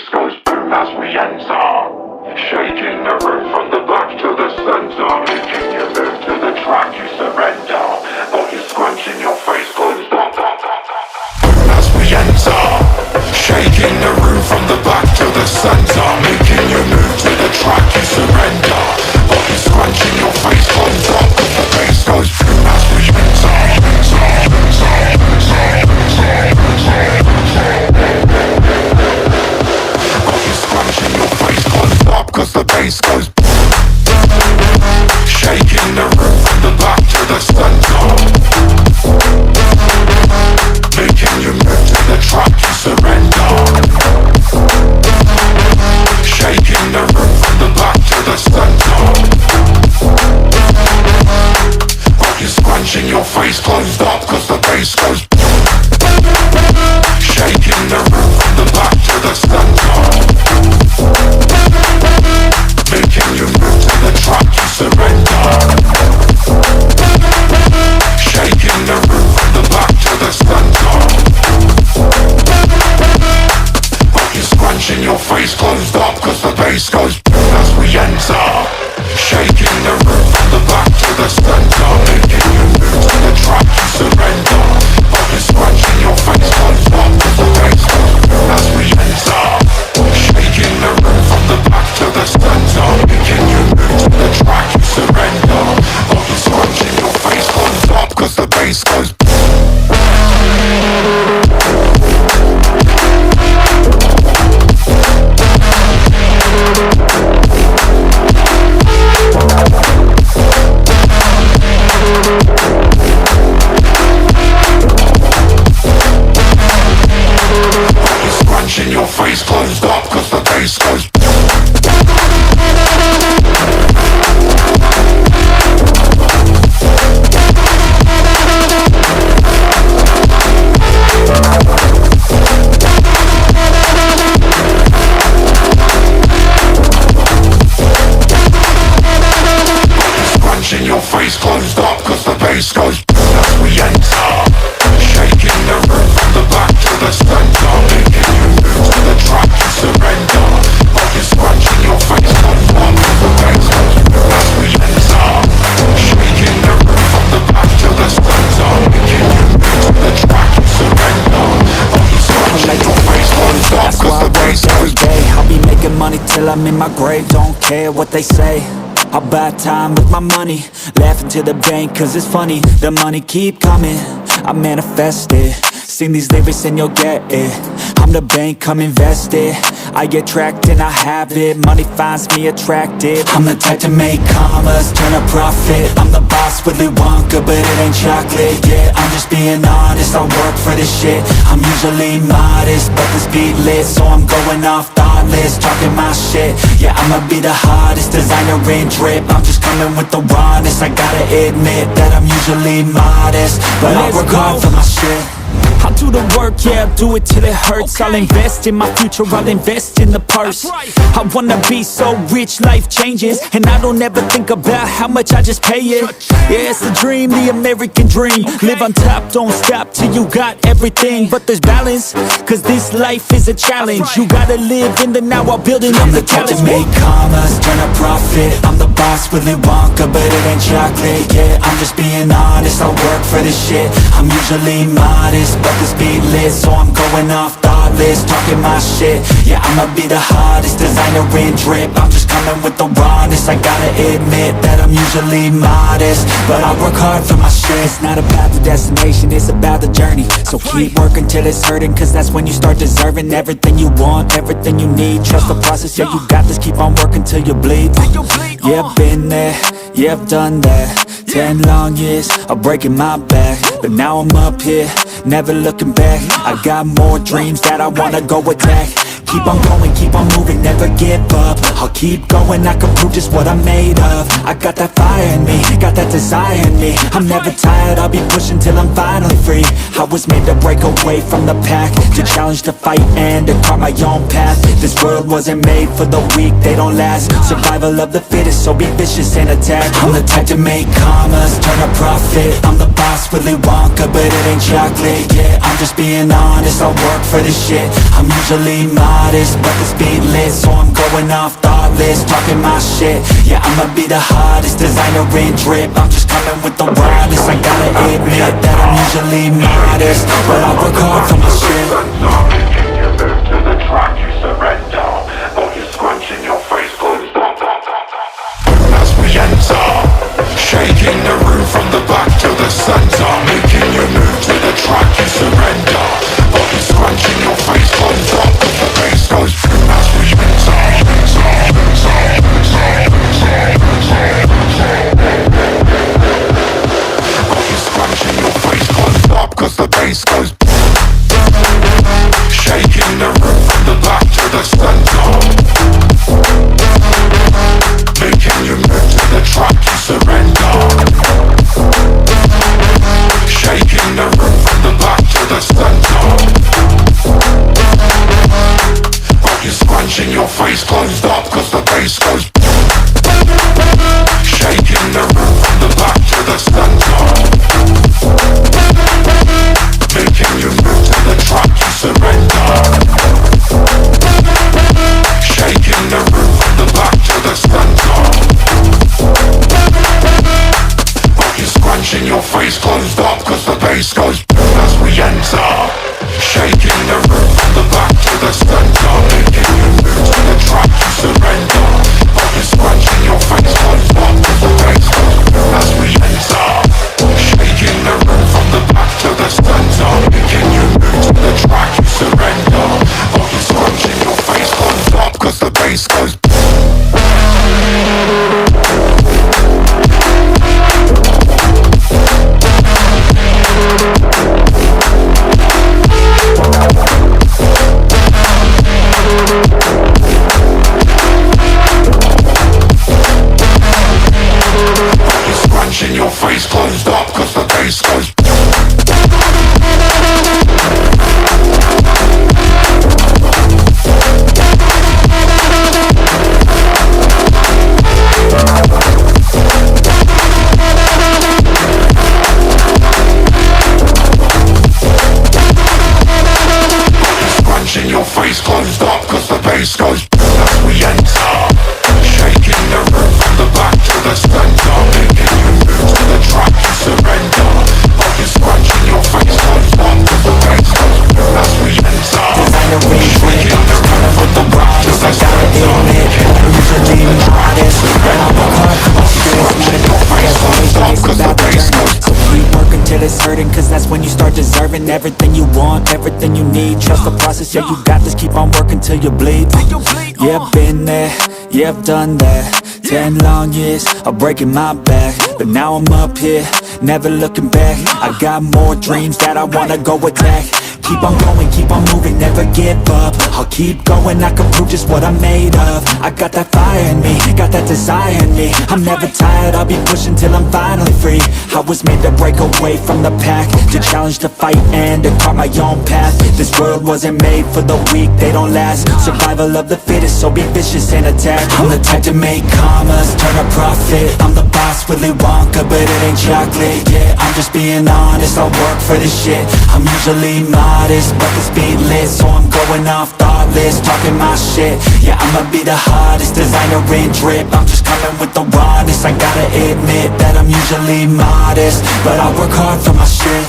bass goes boom as we enter, shaking the room from the back to the center, making you move to the track, you surrender, body scrunching, your face goes down, boom as we enter, shaking the room from the back to the center, making you move to the track, you surrender, body scrunching, your face goes down, the bass goes boom as we enter. Cause the bass goes shaking the room from the back to the center, making you move to the track, you surrender, shaking the room from the back to the center, body scrunching, your face closed up cause the bass goes shaking the room from the back to the center, making you move to the track, you surrender, shaking the room from the back to the center, body scrunching, your face closed up cause the bass goes as we enter, shaking the room from the back to the center, making you move to the track, you surrender, body scrunching, your face closed up cause the bass goes as we enter, shaking the room from the back to the center, making you move to the track, you surrender, body scrunching, your face closed up cause the bass goes. Your face closed up cause the bass goes. Scrunching, your face closed up cause the bass goes. As we enter, shaking the room from the back to the center, making you move to the track, you surrender, body scrunching, your face closed up cause the bass goes. As we enter, shaking the room from the back to the center, making you move to the track, you surrender, body scrunching, your face closed up cause the bass goes. I'll be making money till I'm in my grave, don't care what they say. I'll buy time with my money, laughing to the bank cause it's funny. The money keep coming, I manifest it. Sing these lyrics and you'll get it. I'm the bank, come invest it. I attract and I have it. Money finds me attractive. I'm the type to make commas, turn a profit. I'm the boss, Willy Wonka, but it ain't chocolate. Yeah, I'm just being honest, I work for this shit. I'm usually modest, but this beat lit, so I'm going off thoughtless, talking my shit. Yeah, I'ma be the hottest designer in drip. I'm just coming with the rawness. I gotta admit that I'm usually modest, but I work hard for my shit. I'll do the work, yeah, I'll do it till it hurts. I'll invest in my future, I'll invest in the purse. I wanna be so rich, life changes, and I don't ever think about how much I just pay it. Yeah, it's the dream, the American dream. Live on top, don't stop till you got everything. But there's balance, cause this life is a challenge. You gotta live in the now while building up the talent. I'm the type to make commas, turn a profit. I'm the boss, Willy Wonka, but it ain't chocolate. Yeah, I'm just being honest, I work for this shit. I'm usually modest, but this beat lit, so I'm going off thoughtless, talking my shit. Yeah, I'ma be the hottest designer in drip. I'm just coming with the rawness. I gotta admit that I'm usually modest, but I work hard for my shit. It's not about the destination, it's about the journey. So keep working till it's hurting, cause that's when you start deserving everything you want, everything you need. Trust the process, yeah, you got this. Keep on working till you bleed. Yeah, I've been there, yeah, I've done that. 10 long years of breaking my back, but now I'm up here, never looking back. I got more dreams that I wanna go attack. Keep on going, keep on moving, never give up. I'll keep going, I can prove just what I'm made of. I got that fire in me, got that desire in me. I'm never tired, I'll be pushing till I'm finally free. I was made to break away from the pack, to challenge, to fight, and to carve my own path. This world wasn't made for the weak, they don't last. Survival of the fittest, so be vicious and attack. I'm the type to make commas, turn a profit. I'm the boss, Willy Wonka, but it ain't chocolate. Yeah, I'm just being honest, I work for this shit. I'm usually modest, modest, but the speed lit, so I'm going off thoughtless, talking my shit. Yeah, I'ma be the hottest designer in drip. I'm just coming with the wildest. I gotta admit that I'm usually modest, but I work hard for my shit. You move to the track, you surrender. All your scrunch in your face closed up. As we enter, shaking the room from the back to the center, making you move to the track, you surrender. All your scrunch in your face closed up, cause the bass goes boom as we enter. All your scrunch in your face closed up, cause the bass goes boom. Shaking the room from the back to the center, making you move to the track, you surrender. Shaking the room from the back to the center. Got you scrunching your face closed up, cause the bass goes. Shaking the room from the back to the center, making you move to the track, you surrender. Shaking the room from the back to the center. Got you scrunching your face closed up, cause the bass goes as we enter. Shaking the room from the back to the center, making you move to the track, you surrender. Got you scrunching your face closed up, cause the bass goes as we enter. Shaking the room from the back to the center, making you move to the track, you surrender. Got you scrunching your face closed up, cause the bass goes. Scrunching your face closed up, cause the bass goes. Scrunching your face closed up, cause the bass goes as we enter. Shaking the room from the back to the center, making you move to the track, you surrender. Got you scrunching your face closed up, cause the bass goes as we enter. Shaking the room from the back to the center, making you move to the track, you surrender. Scrunching your face closed up, cause the bass goes. So keep working till it's hurting, cause that's when you start deserving everything you want, everything you need. Trust the process, yeah, you got this. Keep on working till you bleed. Yeah, I've been there, yeah, I've done that. 10 long years of breaking my back, but now I'm up here, never looking back. I got more dreams that I wanna go attack. Keep on going, keep on moving, never give up. I'll keep going, I can prove just what I'm made of. I got that fire in me, got that desire in me. I'm never tired, I'll be pushing till I'm finally free. I was made to break away from the pack, to challenge, to fight, and to carve my own path. This world wasn't made for the weak, they don't last. Survival of the fittest, so be vicious and attack. I'm the type to make commas, turn a profit. I'm the boss, Willy Wonka, but it ain't chocolate. Yeah, I'm just being honest, I'll work for this shit. I'm usually modest, but the speed lit, so I'm going off thoughtless, talking my shit. Yeah, I'ma be the hottest designer in drip. I'm just coming with the rawness. I gotta admit that I'm usually modest, but I work hard for my shit.